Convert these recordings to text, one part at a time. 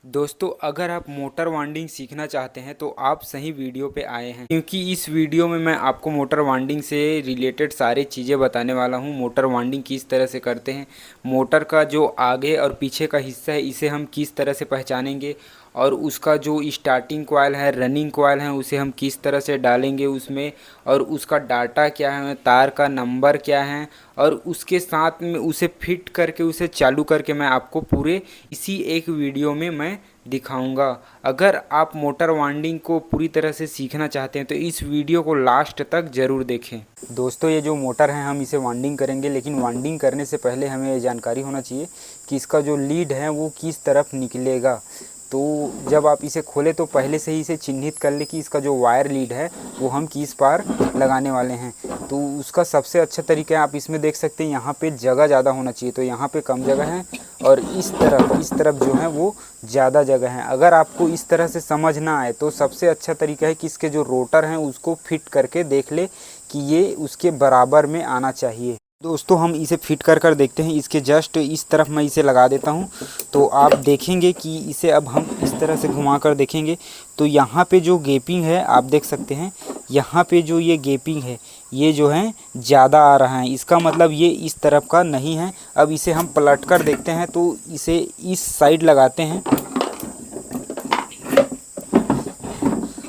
दोस्तों, अगर आप मोटर वाइंडिंग सीखना चाहते हैं तो आप सही वीडियो पे आए हैं, क्योंकि इस वीडियो में मैं आपको मोटर वाइंडिंग से रिलेटेड सारी चीज़ें बताने वाला हूं। मोटर वाइंडिंग किस तरह से करते हैं, मोटर का जो आगे और पीछे का हिस्सा है इसे हम किस तरह से पहचानेंगे, और उसका जो स्टार्टिंग कॉइल है, रनिंग कॉइल है, उसे हम किस तरह से डालेंगे उसमें, और उसका डाटा क्या है, तार का नंबर क्या है, और उसके साथ में उसे फिट करके उसे चालू करके मैं आपको पूरे इसी एक वीडियो में मैं दिखाऊंगा। अगर आप मोटर वाइंडिंग को पूरी तरह से सीखना चाहते हैं तो इस वीडियो को लास्ट तक ज़रूर देखें। दोस्तों, ये जो मोटर है हम इसे वाइंडिंग करेंगे, लेकिन वाइंडिंग करने से पहले हमें ये जानकारी होना चाहिए कि इसका जो लीड है वो किस तरफ निकलेगा। तो जब आप इसे खोलें तो पहले से ही इसे चिन्हित कर ले कि इसका जो वायर लीड है वो हम किस पार लगाने वाले हैं। तो उसका सबसे अच्छा तरीका है, आप इसमें देख सकते हैं यहाँ पे जगह ज़्यादा होना चाहिए, तो यहाँ पे कम जगह है और इस तरफ जो है वो ज़्यादा जगह है। अगर आपको इस तरह से समझ ना आए तो सबसे अच्छा तरीका है कि इसके जो रोटर हैं उसको फिट करके देख ले कि ये उसके बराबर में आना चाहिए। दोस्तों, हम इसे फिट कर देखते हैं। इसके जस्ट इस तरफ मैं इसे लगा देता हूं, तो आप देखेंगे कि इसे अब हम इस तरह से घुमा कर देखेंगे तो यहाँ पे जो गैपिंग है आप देख सकते हैं। यहाँ पे जो ये गैपिंग है ये जो है ज़्यादा आ रहा है, इसका मतलब ये इस तरफ का नहीं है। अब इसे हम पलट कर देखते हैं तो इसे इस साइड लगाते हैं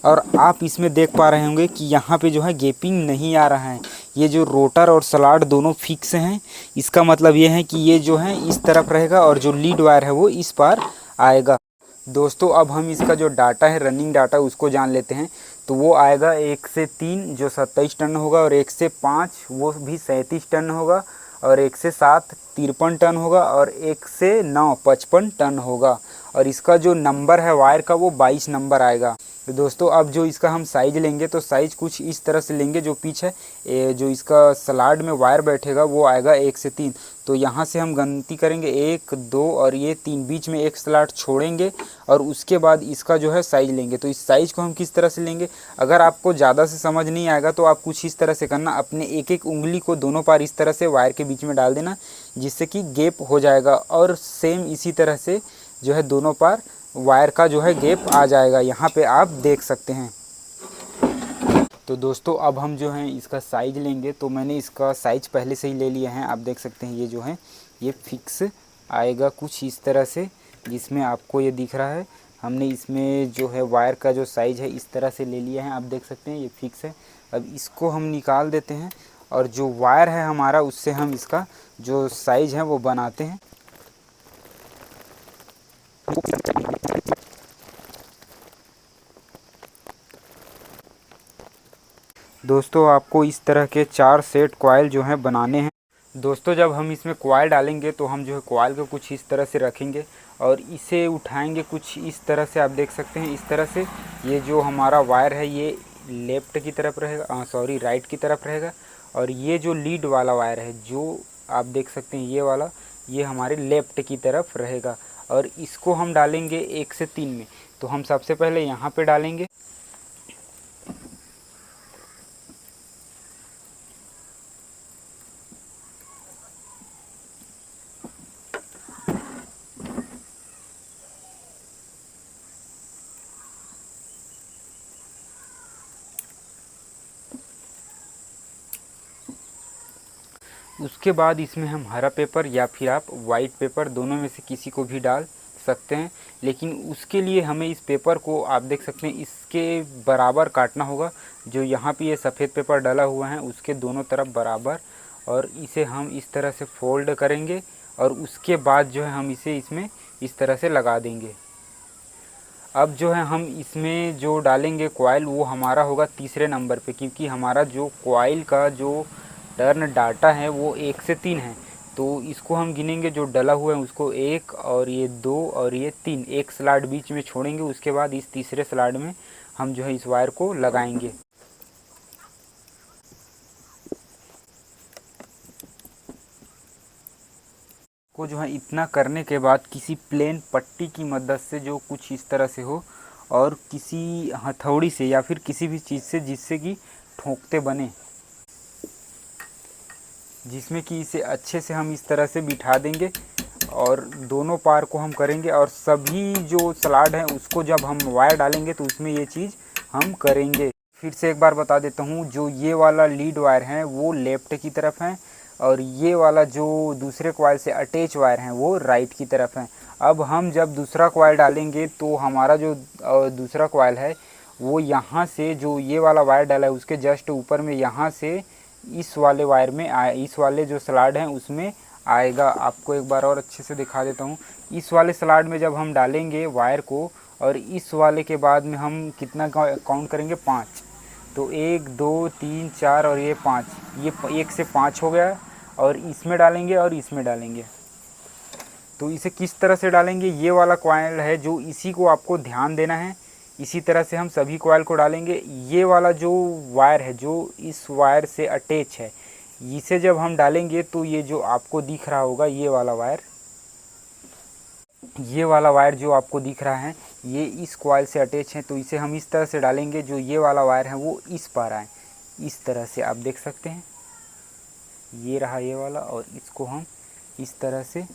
और आप इसमें देख पा रहे होंगे कि यहाँ पे जो है गैपिंग नहीं आ रहा है। ये जो रोटर और स्लॉट दोनों फिक्स हैं, इसका मतलब ये है कि ये जो है इस तरफ रहेगा और जो लीड वायर है वो इस पार आएगा। दोस्तों, अब हम इसका जो डाटा है, रनिंग डाटा, उसको जान लेते हैं। तो वो आएगा 1 से 3 जो 27 टन होगा, और 1 से 5 वो भी 37 टन होगा, और 1 से 7 53 टन होगा, और 1 से 9 55 टन होगा। और इसका जो नंबर है वायर का वो 22 नंबर आएगा। तो दोस्तों, अब जो इसका हम साइज़ लेंगे तो साइज़ कुछ इस तरह से लेंगे। जो पीछे जो इसका स्लॉट में वायर बैठेगा वो आएगा 1 से 3। तो यहाँ से हम गिनती करेंगे 1 2 और ये 3, बीच में एक स्लॉट छोड़ेंगे और उसके बाद इसका जो है साइज़ लेंगे। तो इस साइज़ को हम किस तरह से लेंगे, अगर आपको ज़्यादा से समझ नहीं आएगा तो आप कुछ इस तरह से करना, अपने एक एक उंगली को दोनों पार इस तरह से वायर के बीच में डाल देना, जिससे कि गैप हो जाएगा। और सेम इसी तरह से जो है दोनों पार वायर का जो है गैप आ जाएगा, यहाँ पे आप देख सकते हैं। तो दोस्तों, अब हम जो है इसका साइज़ लेंगे। तो मैंने इसका साइज़ पहले से ही ले लिया है, आप देख सकते हैं। ये जो है ये फिक्स आएगा कुछ इस तरह से, जिसमें आपको ये दिख रहा है। हमने इसमें जो है वायर का जो साइज़ है इस तरह से ले लिया है, आप देख सकते हैं ये फिक्स है। अब इसको हम निकाल देते हैं और जो वायर है हमारा उससे हम इसका जो साइज़ है वो बनाते हैं। दोस्तों, आपको इस तरह के 4 सेट कॉइल जो हैं बनाने हैं। दोस्तों, जब हम इसमें कॉइल डालेंगे तो हम जो है कॉइल को कुछ इस तरह से रखेंगे और इसे उठाएंगे कुछ इस तरह से, आप देख सकते हैं इस तरह से। ये जो हमारा वायर है ये लेफ़्ट की तरफ रहेगा, सॉरी राइट की तरफ रहेगा, और ये जो लीड वाला वायर है जो आप देख सकते हैं ये वाला, ये हमारे लेफ़्ट की तरफ रहेगा। और इसको हम डालेंगे 1 से 3 में। तो हम सबसे पहले यहाँ पे डालेंगे। उसके बाद इसमें हम हरा पेपर या फिर आप वाइट पेपर, दोनों में से किसी को भी डाल सकते हैं। लेकिन उसके लिए हमें इस पेपर को, आप देख सकते हैं, इसके बराबर काटना होगा। जो यहाँ पे ये सफ़ेद पेपर डाला हुआ है उसके दोनों तरफ बराबर, और इसे हम इस तरह से फोल्ड करेंगे और उसके बाद जो है हम इसे इसमें इस तरह से लगा देंगे। अब जो है हम इसमें जो डालेंगे कॉइल वो हमारा होगा तीसरे नंबर पे, क्योंकि हमारा जो कॉइल का जो टर्न डाटा है वो 1 से 3 है। तो इसको हम गिनेंगे, जो डला हुआ है उसको 1 और ये 2 और ये 3, एक स्लॉट बीच में छोड़ेंगे। उसके बाद इस तीसरे स्लॉट में हम जो है इस वायर को लगाएंगे। को जो है इतना करने के बाद किसी प्लेन पट्टी की मदद से, जो कुछ इस तरह से हो, और किसी हथौड़ी से या फिर किसी भी चीज़ से जिससे कि ठोंकते बने, जिसमें कि इसे अच्छे से हम इस तरह से बिठा देंगे और दोनों पार को हम करेंगे और सभी जो सलाड है उसको जब हम वायर डालेंगे तो उसमें ये चीज़ हम करेंगे। फिर से एक बार बता देता हूँ, जो ये वाला लीड वायर है वो लेफ्ट की तरफ है और ये वाला जो दूसरे कॉइल से अटैच वायर है वो राइट की तरफ है। अब हम जब दूसरा कॉइल डालेंगे तो हमारा जो दूसरा कॉइल है वो यहाँ से जो ये वाला वायर डाला है उसके जस्ट ऊपर में यहाँ से इस वाले वायर में इस वाले जो सलाड हैं उसमें आएगा। आपको एक बार और अच्छे से दिखा देता हूँ। इस वाले सलाड में जब हम डालेंगे वायर को और इस वाले के बाद में हम कितना काउंट करेंगे, 5। तो 1 2 3 4 और ये 5, ये 1 से 5 हो गया। और इसमें डालेंगे और इसमें डालेंगे। तो इसे किस तरह से डालेंगे, ये वाला कॉइल है जो इसी को आपको ध्यान देना है। इसी तरह से हम सभी कॉइल को डालेंगे। ये वाला जो वायर है जो इस वायर से अटैच है, इसे जब हम डालेंगे तो ये जो आपको दिख रहा होगा ये वाला वायर जो आपको दिख रहा है ये इस कॉइल से अटैच है। तो इसे हम इस तरह से डालेंगे जो ये वाला वायर है वो इस पार आए, इस तरह से आप देख सकते हैं। ये रहा ये वाला और इसको हम इस तरह से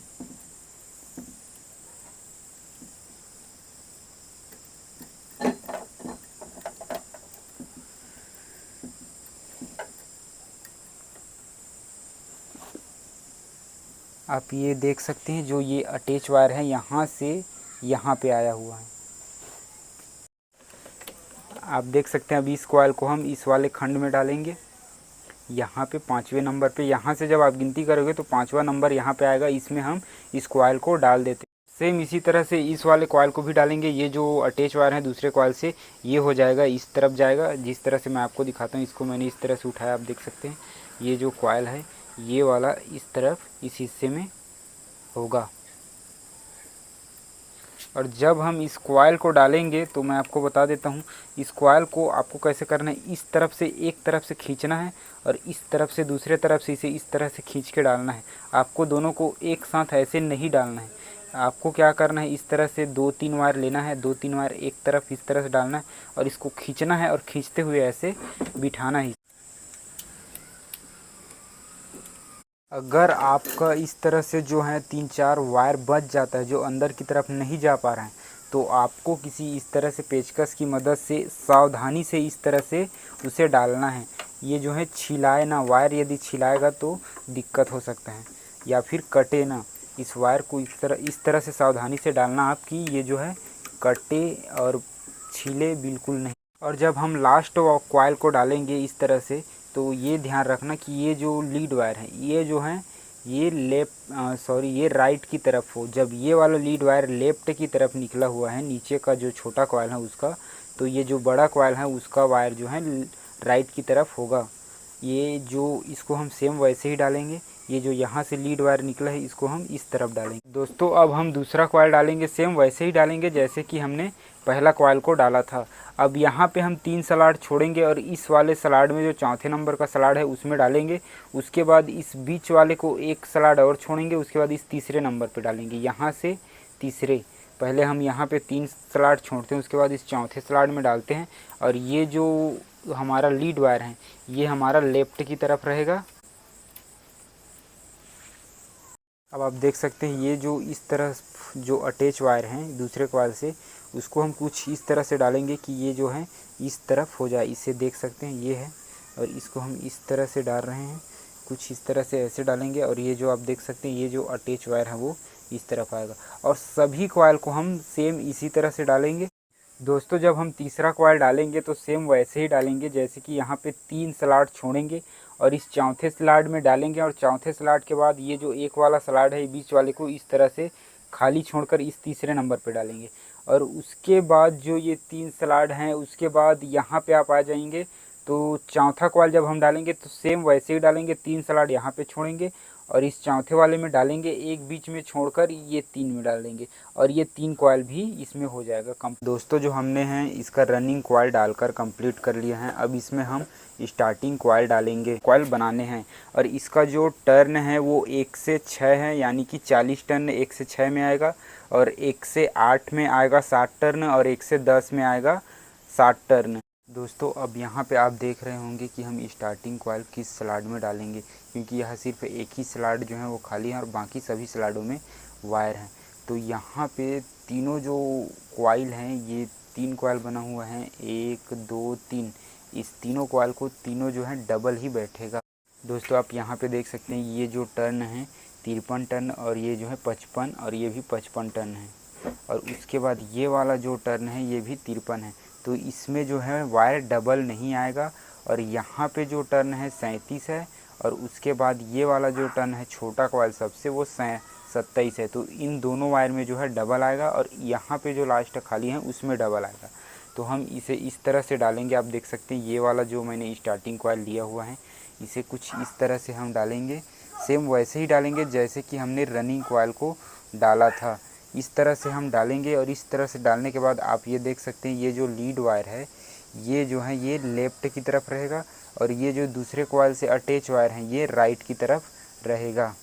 आप ये देख सकते हैं। जो ये अटैच वायर है यहाँ से यहाँ पे आया हुआ है, आप देख सकते हैं। अभी इस कॉइल को हम इस वाले खंड में डालेंगे, यहाँ पे 5वें नंबर पे। यहाँ से जब आप गिनती करोगे तो 5वां नंबर यहाँ पे आएगा, इसमें हम इस कॉइल को डाल देते हैं। सेम इसी तरह से इस वाले कॉइल को भी डालेंगे। ये जो अटैच वायर है दूसरे कॉइल से ये हो जाएगा, इस तरफ जाएगा। जिस तरह से मैं आपको दिखाता हूँ, इसको मैंने इस तरह से उठाया, आप देख सकते हैं। ये जो कॉइल है ये वाला इस तरफ इस हिस्से में होगा। और जब हम इस कॉइल को डालेंगे तो मैं आपको बता देता हूँ, इस कॉइल को आपको कैसे करना है। इस तरफ से एक तरफ से खींचना है और इस तरफ से दूसरे तरफ से इसे इस तरह से खींच के डालना है। आपको दोनों को एक साथ ऐसे नहीं डालना है। आपको क्या करना है, इस तरह से 2-3 वायर लेना है, 2-3 वायर एक तरफ इस तरह से डालना है और इसको खींचना है और खींचते हुए ऐसे बिठाना है। अगर आपका इस तरह से जो है 3-4 वायर बच जाता है जो अंदर की तरफ नहीं जा पा रहा है, तो आपको किसी इस तरह से पेचकस की मदद से सावधानी से इस तरह से उसे डालना है। ये जो है छिलाए ना, वायर यदि छिलाएगा तो दिक्कत हो सकता है या फिर कटे ना। इस वायर को इस तरह से सावधानी से डालना आपकी, ये जो है कटे और छीले बिल्कुल नहीं। और जब हम लास्ट कॉइल को डालेंगे इस तरह से, तो ये ध्यान रखना कि ये जो लीड वायर है ये जो है ये ये राइट की तरफ हो। जब ये वाला लीड वायर लेफ्ट की तरफ निकला हुआ है नीचे का जो छोटा कॉइल है उसका, तो ये जो बड़ा कॉइल है उसका वायर जो है राइट की तरफ होगा। ये जो इसको हम सेम वैसे ही डालेंगे। ये जो यहाँ से लीड वायर निकला है इसको हम इस तरफ डालेंगे। दोस्तों अब हम दूसरा कॉइल डालेंगे, सेम वैसे ही डालेंगे जैसे कि हमने पहला कॉइल को डाला था। अब यहाँ पे हम 3 सलाड छोड़ेंगे और इस वाले सलाड में जो चौथे नंबर का सलाड है उसमें डालेंगे। उसके बाद इस बीच वाले को एक सलाड और छोड़ेंगे, उसके बाद इस तीसरे नंबर पे डालेंगे। यहाँ से तीसरे, पहले हम यहाँ पे 3 सलाड छोड़ते हैं, उसके बाद इस चौथे सलाड में डालते हैं। और ये जो हमारा लीड वायर है ये हमारा लेफ्ट की तरफ रहेगा। अब आप देख सकते हैं ये जो इस तरह जो अटैच वायर हैं दूसरे कॉइल से, उसको हम कुछ इस तरह से डालेंगे कि ये जो है इस तरफ हो जाए। इसे देख सकते हैं ये है और इसको हम इस तरह से डाल रहे हैं, कुछ इस तरह से ऐसे डालेंगे। और ये जो आप देख सकते हैं ये जो अटैच वायर है वो इस तरफ आएगा। और सभी कॉइल को हम सेम इसी तरह से डालेंगे। दोस्तों जब हम तीसरा कॉइल डालेंगे तो सेम वैसे ही डालेंगे जैसे कि यहाँ पे 3 सलाड छोड़ेंगे और इस चौथे सलाड में डालेंगे। और चौथे सलाड के बाद ये जो एक वाला सलाड है बीच वाले को इस तरह से खाली छोड़कर इस तीसरे नंबर पे डालेंगे। और उसके बाद जो ये 3 सलाड हैं उसके बाद यहाँ पे आप आ जाएंगे। तो चौथा कॉइल जब हम डालेंगे तो सेम वैसे ही डालेंगे, 3 सलाड यहाँ पे छोड़ेंगे और इस चौथे वाले में डालेंगे, एक बीच में छोड़कर ये 3 में डाल देंगे और ये 3 कॉइल भी इसमें हो जाएगा कंप्लीट। दोस्तों जो हमने हैं इसका रनिंग कॉइल डालकर कंप्लीट कर लिया है। अब इसमें हम स्टार्टिंग कॉइल डालेंगे, कॉइल बनाने हैं। और इसका जो टर्न है वो 1 से 6 है, यानी कि 40 टर्न 1 से 6 में आएगा और 1 से 8 में आएगा 60 टर्न और 1 से 10 में आएगा 60 टर्न। दोस्तों अब यहाँ पे आप देख रहे होंगे कि हम स्टार्टिंग कॉइल किस सलाड में डालेंगे, क्योंकि यह सिर्फ एक ही सलाड जो है वो खाली है और बाकी सभी सलाडों में वायर हैं। तो यहाँ पे तीनों जो कॉइल हैं, ये 3 कॉइल बना हुआ है, 1 2 3। इस तीनों कॉइल को तीनों जो है डबल ही बैठेगा। दोस्तों आप यहाँ पे देख सकते हैं, ये जो टर्न है 53 टर्न और ये जो है 55 और ये भी 55 टर्न है। और उसके बाद ये वाला जो टर्न है ये भी 53 है। तो इसमें जो है वायर डबल नहीं आएगा। और यहाँ पे जो टर्न है 37 है और उसके बाद ये वाला जो टर्न है छोटा कॉइल सबसे, वो 27 है। तो इन दोनों वायर में जो है डबल आएगा और यहाँ पे जो लास्ट खाली है उसमें डबल आएगा। तो हम इसे इस तरह से डालेंगे। आप देख सकते हैं ये वाला जो मैंने स्टार्टिंग कॉइल लिया हुआ है, इसे कुछ इस तरह से हम डालेंगे। सेम वैसे ही डालेंगे जैसे कि हमने रनिंग कॉइल को डाला था, इस तरह से हम डालेंगे। और इस तरह से डालने के बाद आप ये देख सकते हैं, ये जो लीड वायर है ये जो है ये लेफ़्ट की तरफ रहेगा और ये जो दूसरे कॉइल से अटैच वायर हैं ये राइट की तरफ रहेगा।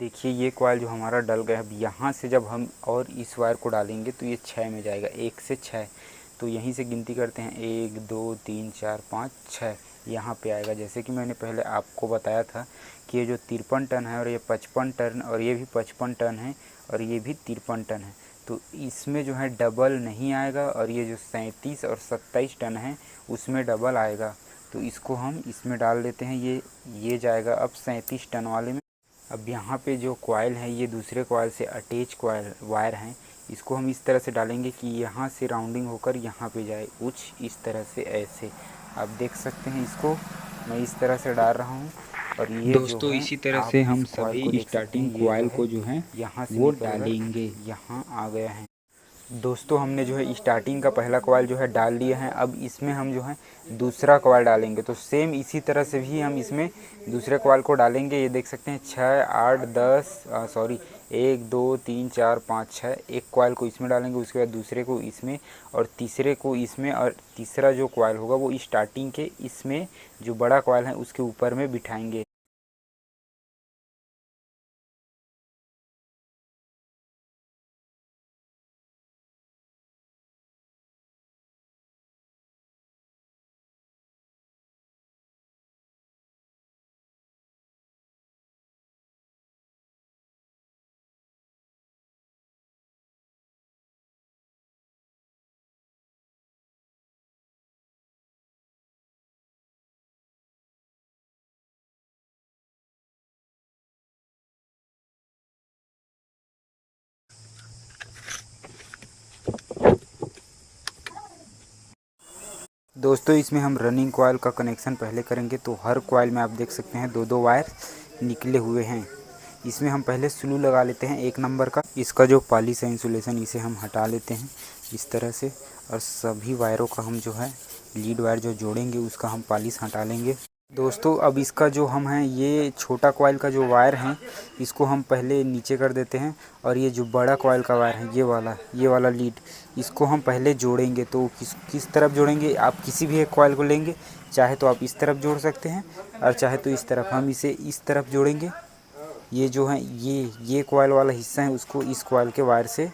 देखिए ये कॉइल जो हमारा डल गया। अब यहाँ से जब हम और इस वायर को डालेंगे तो ये 6 में जाएगा, 1 से 6। तो यहीं से गिनती करते हैं, 1 2 3 4 5 6 यहाँ पे आएगा। जैसे कि मैंने पहले आपको बताया था कि ये जो 53 टन है और ये 55 टन और ये भी 55 टन है और ये भी 53 टन है। तो इसमें जो है डबल नहीं आएगा और ये जो 37 और 27 टन है उसमें डबल आएगा। तो इसको हम इसमें डाल देते हैं, ये जाएगा अब 37 टन वाले में। अब यहाँ पे जो कॉइल है ये दूसरे कॉइल से अटैच कॉइल वायर हैं, इसको हम इस तरह से डालेंगे कि यहाँ से राउंडिंग होकर यहाँ पे जाए, कुछ इस तरह से ऐसे। आप देख सकते हैं, इसको मैं इस तरह से डाल रहा हूँ। और ये दोस्तों इसी तरह से हम सभी स्टार्टिंग कॉइल को जो है यहाँ से वो डालेंगे। यहाँ आ गया है। दोस्तों हमने जो है स्टार्टिंग का पहला कॉइल जो है डाल लिया है। अब इसमें हम जो है दूसरा कॉइल डालेंगे। तो सेम इसी तरह से भी हम इसमें दूसरे कॉइल को डालेंगे। ये देख सकते हैं 6 8 10 सॉरी 1 2 3 4 5 6। एक कॉइल को इसमें डालेंगे, उसके बाद दूसरे को इसमें और तीसरे को इसमें, और तीसरा जो कॉइल होगा वो स्टार्टिंग के इसमें जो बड़ा कॉइल है उसके ऊपर में बिठाएंगे। दोस्तों इसमें हम रनिंग कॉइल का कनेक्शन पहले करेंगे। तो हर कॉइल में आप देख सकते हैं 2-2 वायर निकले हुए हैं। इसमें हम पहले स्लू लगा लेते हैं 1 नंबर का। इसका जो पॉलिश है इंसुलेशन, इसे हम हटा लेते हैं इस तरह से। और सभी वायरों का हम जो है लीड वायर जो जोड़ेंगे उसका हम पॉलिश हटा लेंगे। दोस्तों अब इसका जो हम हैं, ये छोटा कॉइल का जो वायर है इसको हम पहले नीचे कर देते हैं। और ये जो बड़ा कॉइल का वायर है ये वाला लीड, इसको हम पहले जोड़ेंगे। तो किस तरफ जोड़ेंगे, आप किसी भी एक कॉइल को लेंगे, चाहे तो आप इस तरफ जोड़ सकते हैं और चाहे तो इस तरफ। हम इसे इस तरफ जोड़ेंगे। ये जो है ये कॉइल वाला हिस्सा है उसको इस कॉइल के वायर से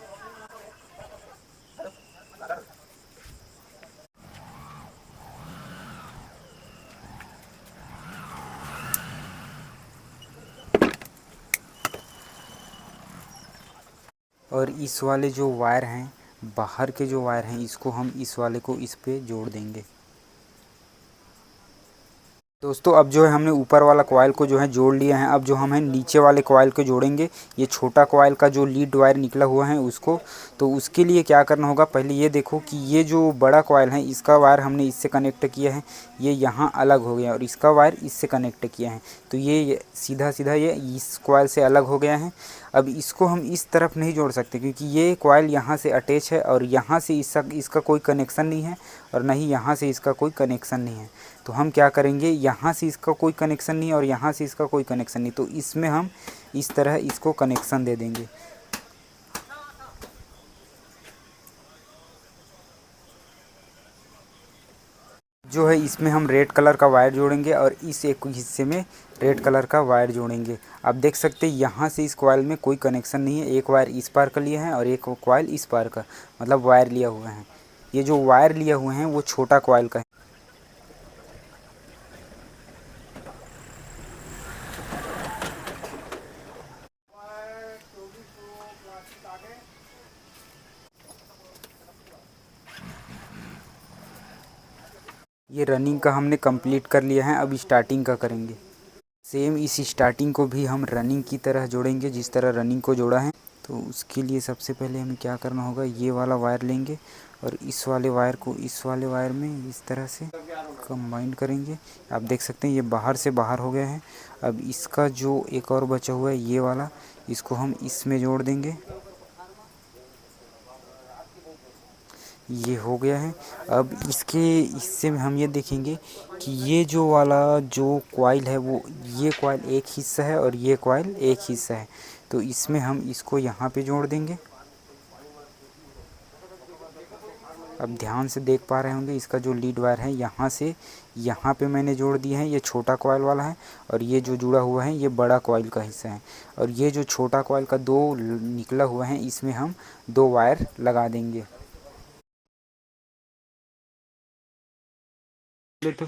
और इस वाले जो वायर हैं, बाहर के जो वायर हैं, इसको हम इस वाले को इस पे जोड़ देंगे। दोस्तों अब जो है हमने ऊपर वाला कॉइल को जो है जोड़ लिया है। अब जो हम है नीचे वाले कॉइल को जोड़ेंगे, ये छोटा कॉइल का जो लीड वायर निकला हुआ है उसको। तो उसके लिए क्या करना होगा, पहले ये देखो कि ये जो बड़ा कॉइल है इसका वायर हमने इससे कनेक्ट किया है, ये यहाँ अलग हो गया और इसका वायर इससे कनेक्ट किया है। तो ये सीधा सीधा ये इस कॉइल से अलग हो गया है। अब इसको हम इस तरफ नहीं जोड़ सकते क्योंकि ये कॉइल यहाँ से अटैच है और यहाँ से इसका कोई कनेक्शन नहीं है और ना ही यहाँ से इसका कोई कनेक्शन नहीं है। तो हम क्या करेंगे, यहाँ से इसका कोई कनेक्शन नहीं और यहाँ से इसका कोई कनेक्शन नहीं, तो इसमें हम इस तरह इसको कनेक्शन दे देंगे। जो है इसमें हम रेड कलर का वायर जोड़ेंगे और इस एक हिस्से में रेड कलर का वायर जोड़ेंगे। आप देख सकते हैं यहाँ से इस कॉइल में कोई कनेक्शन नहीं है। एक वायर इस पार का लिया है और एक कॉइल इस पार का, मतलब वायर लिया हुआ है। ये जो वायर लिए हुए हैं वो छोटा कॉइल का है। ये रनिंग का हमने कंप्लीट कर लिया है, अब स्टार्टिंग का करेंगे। सेम इस स्टार्टिंग को भी हम रनिंग की तरह जोड़ेंगे जिस तरह रनिंग को जोड़ा है। तो उसके लिए सबसे पहले हमें क्या करना होगा, ये वाला वायर लेंगे और इस वाले वायर को इस वाले वायर में इस तरह से कंबाइन करेंगे। आप देख सकते हैं ये बाहर से बाहर हो गया है। अब इसका जो एक और बचा हुआ है ये वाला, इसको हम इसमें जोड़ देंगे। ये हो गया है। अब इससे हम ये देखेंगे कि ये जो वाला जो कॉइल है वो ये कॉइल एक हिस्सा है और ये कॉइल एक हिस्सा है। तो इसमें हम इसको यहाँ पे जोड़ देंगे। अब ध्यान से देख पा रहे होंगे इसका जो लीड वायर है यहाँ से यहाँ पे मैंने जोड़ दिए हैं। ये छोटा कॉइल वाला है और ये जो जुड़ा हुआ है ये बड़ा कॉइल का हिस्सा है। और ये जो छोटा कॉइल का दो निकला हुआ है इसमें हम दो वायर लगा देंगे। तो